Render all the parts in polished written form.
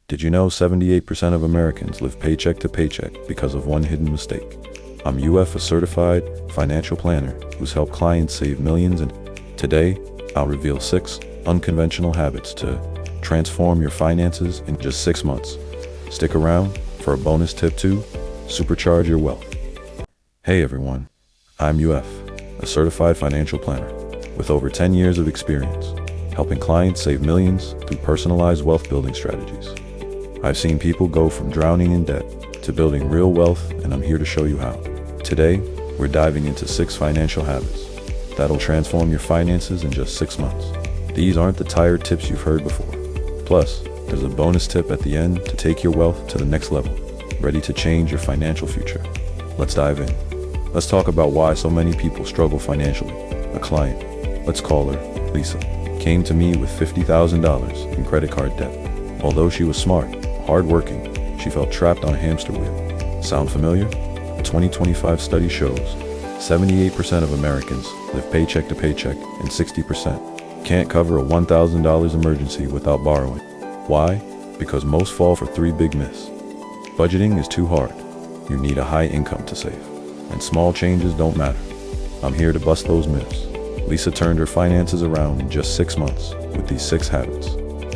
Did you know 78% of Americans live paycheck to paycheck because of one hidden mistake? I'm UF, a certified financial planner who's helped clients save millions, and today I'll reveal 6 unconventional habits to transform your finances in just 6 months. Stick around for a bonus tip to supercharge your wealth. Hey everyone, I'm UF, a certified financial planner with over 10 years of experience helping clients save millions through personalized wealth building strategies. I've seen people go from drowning in debt to building real wealth, and I'm here to show you how. Today, we're diving into 6 financial habits that'll transform your finances in just 6 months. These aren't the tired tips you've heard before. Plus, there's a bonus tip at the end to take your wealth to the next level, ready to change your financial future. Let's dive in. Let's talk about why so many people struggle financially. A client, let's call her Lisa, came to me with $50,000 in credit card debt. Although she was smart, hardworking, she felt trapped on a hamster wheel. Sound familiar? A 2025 study shows 78% of Americans live paycheck to paycheck and 60% can't cover a $1,000 emergency without borrowing. Why? Because most fall for 3 big myths. Budgeting is too hard. You need a high income to save. And small changes don't matter. I'm here to bust those myths. Lisa turned her finances around in just 6 months with these 6 habits.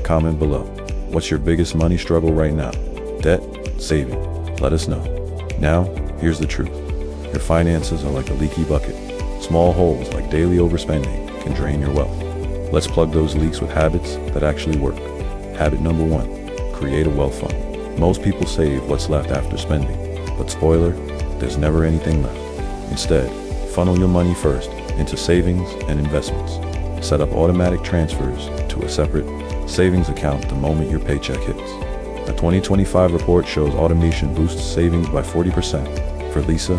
Comment below. What's your biggest money struggle right now? Debt? Saving? Let us know. Now, here's the truth. Your finances are like a leaky bucket. Small holes like daily overspending can drain your wealth. Let's plug those leaks with habits that actually work. Habit number 1, create a wealth fund. Most people save what's left after spending, but spoiler, there's never anything left. Instead, funnel your money first into savings and investments. Set up automatic transfers to a separate savings account the moment your paycheck hits. A 2025 report shows automation boosts savings by 40%. For Lisa,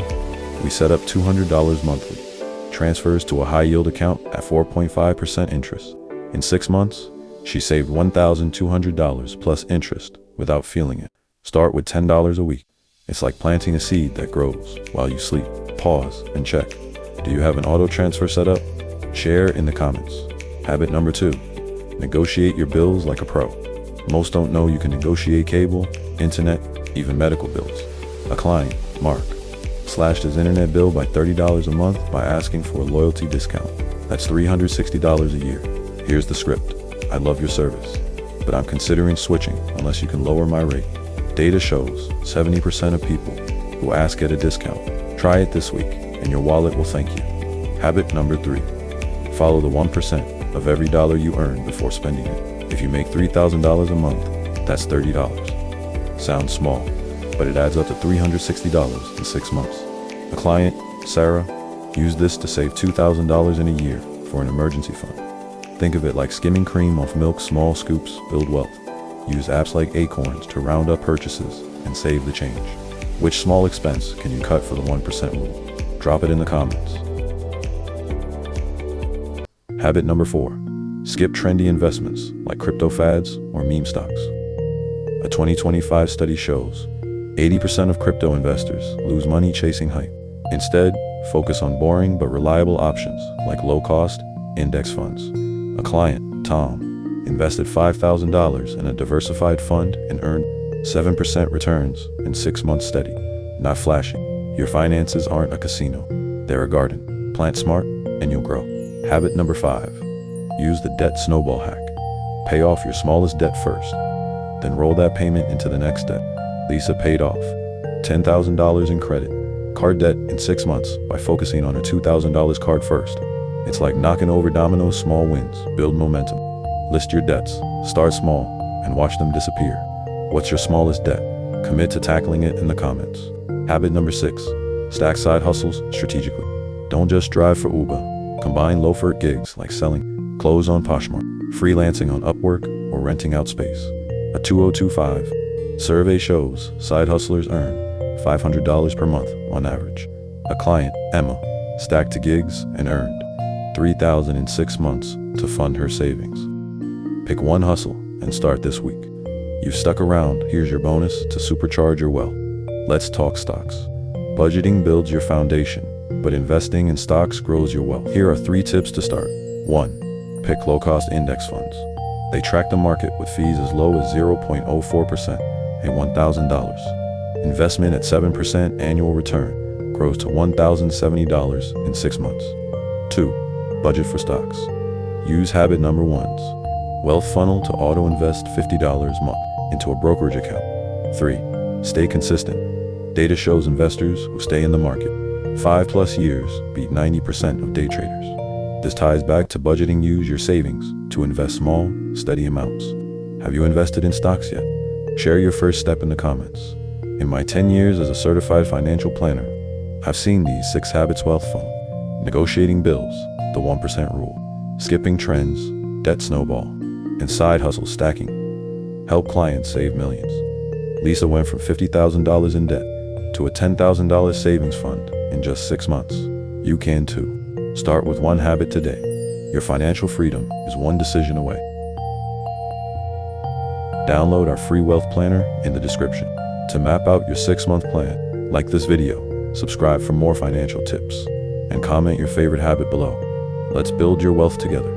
we set up $200 monthly, transfers to a high-yield account at 4.5% interest. In 6 months, she saved $1,200 plus interest without feeling it. Start with $10 a week. It's like planting a seed that grows while you sleep. Pause and check. Do you have an auto transfer set up? Share in the comments. Habit number 2, negotiate your bills like a pro. Most don't know you can negotiate cable, internet, even medical bills. A client, Mark, slashed his internet bill by $30 a month by asking for a loyalty discount. That's $360 a year. Here's the script. I love your service, but I'm considering switching unless you can lower my rate. Data shows 70% of people who ask get a discount. Try it this week and your wallet will thank you. Habit number 3, follow the 1% of every dollar you earn before spending it. If you make $3,000 a month, that's $30. Sounds small, but it adds up to $360 in 6 months. A client, Sarah, used this to save $2,000 in a year for an emergency fund. Think of it like skimming cream off milk. Small scoops build wealth. Use apps like Acorns to round up purchases and save the change. Which small expense can you cut for the 1% rule? Drop it in the comments. Habit number 4, skip trendy investments like crypto fads or meme stocks. A 2025 study shows 80% of crypto investors lose money chasing hype. Instead, focus on boring but reliable options like low-cost index funds. A client, Tom, invested $5,000 in a diversified fund and earned 7% returns in 6 months steady. Not flashy. Your finances aren't a casino. They're a garden. Plant smart and you'll grow. Habit number 5, use the debt snowball hack. Pay off your smallest debt first, then roll that payment into the next debt. Lisa paid off $10,000 in credit card debt in 6 months by focusing on a $2,000 card first. It's like knocking over dominoes. Small wins build momentum. List your debts, start small, and watch them disappear. What's your smallest debt? Commit to tackling it in the comments. Habit number 6, stack side hustles strategically. Don't just drive for Uber. Combine low-effort gigs like selling clothes on Poshmark, freelancing on Upwork, or renting out space. A 2025 survey shows side hustlers earn $500 per month on average. A client, Emma, stacked to gigs and earned $3,000 in 6 months to fund her savings. Pick one hustle and start this week. You've stuck around. Here's your bonus to supercharge your wealth. Let's talk stocks. Budgeting builds your foundation, but investing in stocks grows your wealth. Here are 3 tips to start. 1, pick low-cost index funds. They track the market with fees as low as 0.04% and $1,000. Investment at 7% annual return grows to $1,070 in 6 months. 2. Budget for stocks. Use habit number 1's wealth funnel to auto-invest $50 a month into a brokerage account. 3. Stay consistent. Data shows investors who stay in the market 5+ years beat 90% of day traders. This ties back to budgeting. Use your savings to invest small, steady amounts. Have you invested in stocks yet? Share your first step in the comments. In my 10 years as a certified financial planner, I've seen these 6 habits: wealth funnel, negotiating bills, the 1% rule, skipping trends, debt snowball, and side hustle stacking help clients save millions. Lisa went from $50,000 in debt to a $10,000 savings fund in just 6 months. You can too. Start with one habit today. Your financial freedom is one decision away. Download our free wealth planner in the description to map out your 6-month plan. Like this video, subscribe for more financial tips, and comment your favorite habit below. Let's build your wealth together.